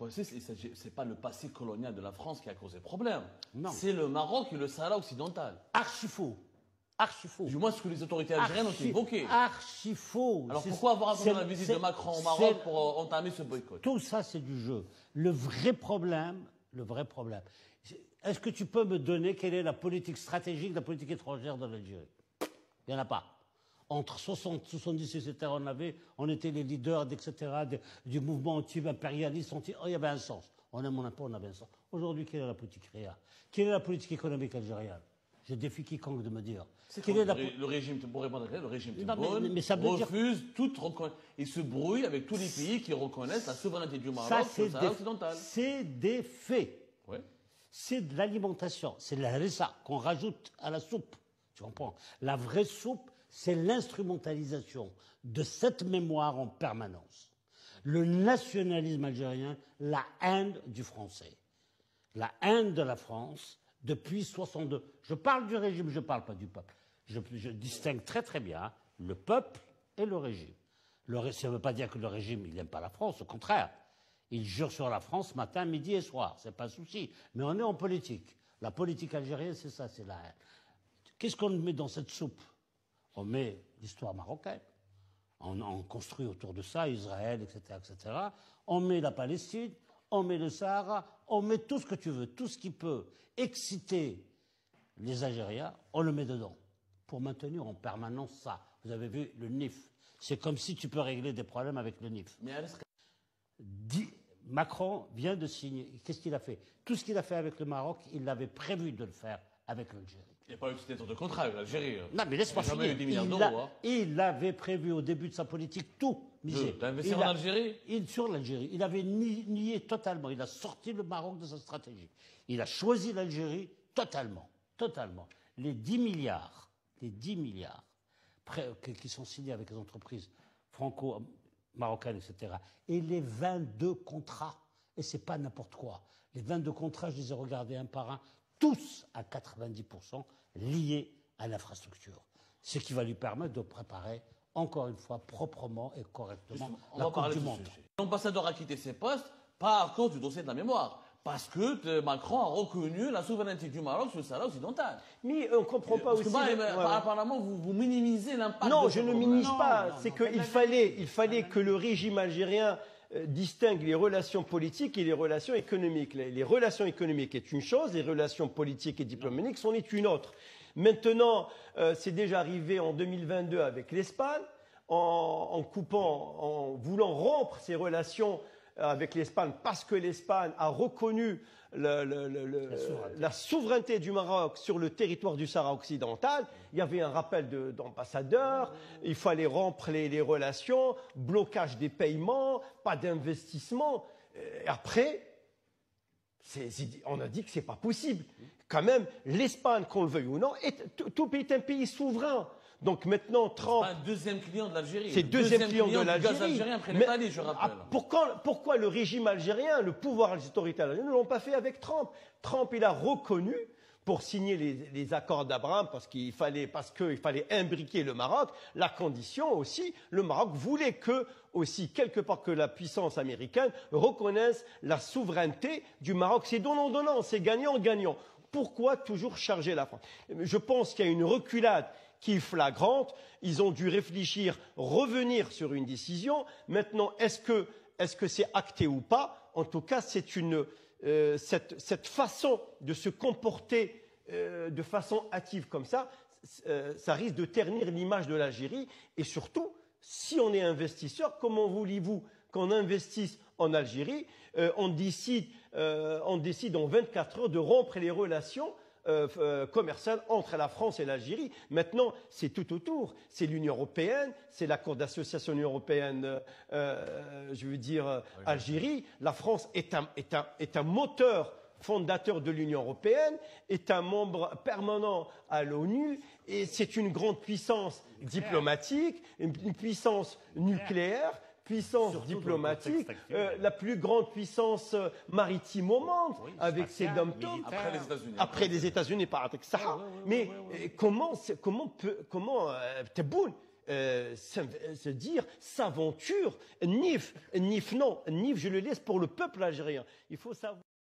ça. C'est pas le passé colonial de la France qui a causé problème. Non. C'est le Maroc et le Sahara occidental. Archi faux. Archi faux. Du moins ce que les autorités algériennes ont évoqué. Archi faux. Alors pourquoi avoir attendu la visite de Macron au Maroc pour entamer ce boycott? Tout ça, c'est du jeu. Le vrai problème, est-ce que tu peux me donner quelle est la politique stratégique, la politique étrangère de l'Algérie? Il n'y en a pas. Entre 60, 70, etc., on était les leaders, etc., du mouvement anti-impérialiste, il y avait un sens. On aime, on n'aime pas, on avait un sens. Aujourd'hui, quelle est la politique réelle? Quelle est la politique économique algérienne? Je défie quiconque de me dire. Le régime, pour répondre à le régime refuse toute reconnaissance. Il se brouille avec tous les pays qui reconnaissent la souveraineté du Maroc sur le Sahara occidental. C'est des faits. Ouais. C'est de l'alimentation. C'est la harissa qu'on rajoute à la soupe. Tu comprends? La vraie soupe, c'est l'instrumentalisation de cette mémoire en permanence. Le nationalisme algérien, la haine du français. La haine de la France depuis 62. Je parle du régime, je ne parle pas du peuple. Je distingue très très bien le peuple et le régime. Ça ne veut pas dire que le régime, il n'aime pas la France, au contraire. Il jure sur la France matin, midi et soir, c'est pas un souci. Mais on est en politique. La politique algérienne, c'est ça, c'est la haine. Qu'est-ce qu'on met dans cette soupe? On met l'histoire marocaine. On construit autour de ça Israël, etc., etc. On met la Palestine, on met le Sahara, on met tout ce que tu veux, tout ce qui peut exciter les Algériens, on le met dedans pour maintenir en permanence ça. Vous avez vu le NIF. C'est comme si tu peux régler des problèmes avec le NIF. Macron vient de signer. Qu'est-ce qu'il a fait? Tout ce qu'il a fait avec le Maroc, il avait prévu de le faire avec l'Algérie. Il n'y a pas eu de signature de contrat avec l'Algérie. Non, mais laisse-moi finir. Eu 10 milliards d'euros. Il avait prévu au début de sa politique tout miser. Tu as investi en Algérie? Sur l'Algérie. Il avait nié totalement. Il a sorti le Maroc de sa stratégie. Il a choisi l'Algérie totalement. Totalement. Les 10 milliards qui sont signés avec les entreprises franco-marocaines, etc. Et les 22 contrats. Et ce n'est pas n'importe quoi. Les 22 contrats, je les ai regardés un par un, tous à 90% liés à l'infrastructure. Ce qui va lui permettre de préparer, encore une fois, proprement et correctement la Coupe du Monde. L'ambassadeur a quitté ses postes, pas à cause du dossier de la mémoire. Parce que Macron a reconnu la souveraineté du Maroc sur le Sahara occidental. Mais on ne comprend pas aussi... Apparemment, vous minimisez l'impact. Non, je ne minimise pas. C'est qu'il fallait que le régime algérien distingue les relations politiques et les relations économiques. Les relations économiques est une chose, les relations politiques et diplomatiques c'en est une autre. Maintenant, c'est déjà arrivé en 2022 avec l'Espagne, en voulant rompre ces relations avec l'Espagne parce que l'Espagne a reconnu la souveraineté du Maroc sur le territoire du Sahara occidental. Il y avait un rappel d'ambassadeur, il fallait rompre les relations, blocage des paiements, pas d'investissement. Après, on a dit que ce n'est pas possible. Quand même, l'Espagne, qu'on le veuille ou non, tout est un pays souverain. Donc maintenant, Trump... C'est pas un deuxième client de l'Algérie. C'est deuxième client de l'Algérie. Gaz algérien après l'Italie, je rappelle. Pourquoi le régime algérien, le pouvoir autoritaire algérien ne l'ont pas fait avec Trump? Trump, il a reconnu, pour signer les accords d'Abraham, parce qu'il fallait imbriquer le Maroc, la condition aussi, le Maroc voulait aussi, quelque part, que la puissance américaine reconnaisse la souveraineté du Maroc. C'est donnant-donnant, c'est gagnant-gagnant. Pourquoi toujours charger la France? Je pense qu'il y a une reculade qui est flagrante. Ils ont dû réfléchir, revenir sur une décision. Maintenant, est-ce que c'est acté ou pas? En tout cas, c'est cette façon de se comporter de façon hâtive comme ça risque de ternir l'image de l'Algérie. Et surtout, si on est investisseur, comment voulez-vous qu'on investisse en Algérie? On décide en 24 heures de rompre les relations commerciale entre la France et l'Algérie. Maintenant, c'est tout autour. C'est l'Union européenne, c'est la Cour d'association européenne, Algérie. La France est un moteur fondateur de l'Union européenne, est un membre permanent à l'ONU, et c'est une grande puissance diplomatique, une puissance nucléaire, puissance diplomatique, la plus grande puissance maritime au monde, avec ses dom-toms. Après les États-Unis, par exemple. Mais comment Tebboune, se dire, s'aventure, Nif non, Nif je le laisse pour le peuple algérien. Il faut savoir.